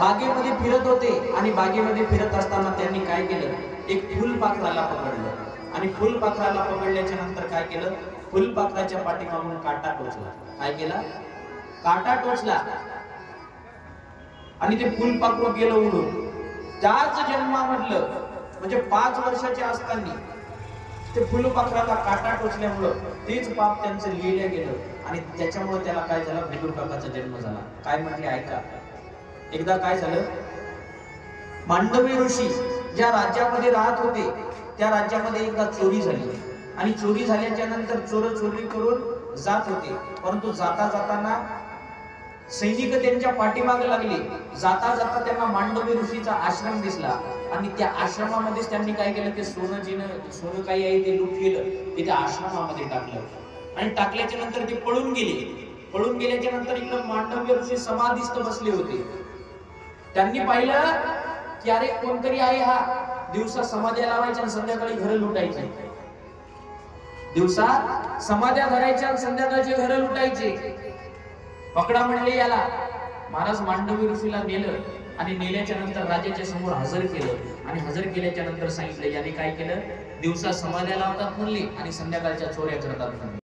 बागेमध्ये फिरत होते आणि बागेमध्ये फिरत असताना त्यांनी काय केलं, एक फुलपाखराला पकडलं आणि फुलपाखराला पकडल्याच्या नंतर काय केलं, फुलपाखराच्या पाठीमागून काटा टोचला. काय केला, काटा टोचला आणि ते फुलपाखरू गेलं उडून. त्याच जन्मामधलं म्हणजे 5 वर्षाचे असताना ते फुलपाखराला काटा टोचल्यामुळं तेच पाप त्यांचं लिहिलं गेलं आणि त्याच्यामुळे त्याला काय झालं, विदुरकाकाचा जन्म झाला. काय म्हटले ऐका. एकदा काय झालं, मांडवी ऋषी ज्या राज्यामध्ये राहत होते त्या राज्यामध्ये एकदा चोरी झाली आणि चोरी झाल्याच्या नंतर चोर चोरी करून जात होते. परंतु जाता जाताना सैनिक त्यांच्या पाठीमागे लागले. जाता जाता त्यांना मांडवी ऋषीचा आश्रम दिसला आणि त्या आश्रमामध्येच त्यांनी काय केलं, ते सोनं काही आहे ते लूट केलं, ते त्या आश्रमामध्ये टाकलं आणि टाकल्याच्या नंतर ते पळून गेले. पळून गेल्याच्या नंतर इकडे मांडवी ऋषी समाधीस्थ बसले होते. त्यांनी पाहिलं की अरे कोणतरी आहे, हा दिवसा समाध्या लावायच्या आणि संध्याकाळी घर लुटायचे. दिवसा समाध्या धरायच्या आणि संध्याकाळचे घर लुटायचे. पकडा म्हणले याला. महाराज मांडवी ऋषीला नेलं आणि नेल्याच्या नंतर राजाच्या समोर हजर केलं आणि हजर केल्याच्या नंतर सांगितलं, याने काय केलं, दिवसा समाध्या लावतात म्हणले आणि संध्याकाळच्या चोऱ्या करतात म्हणले.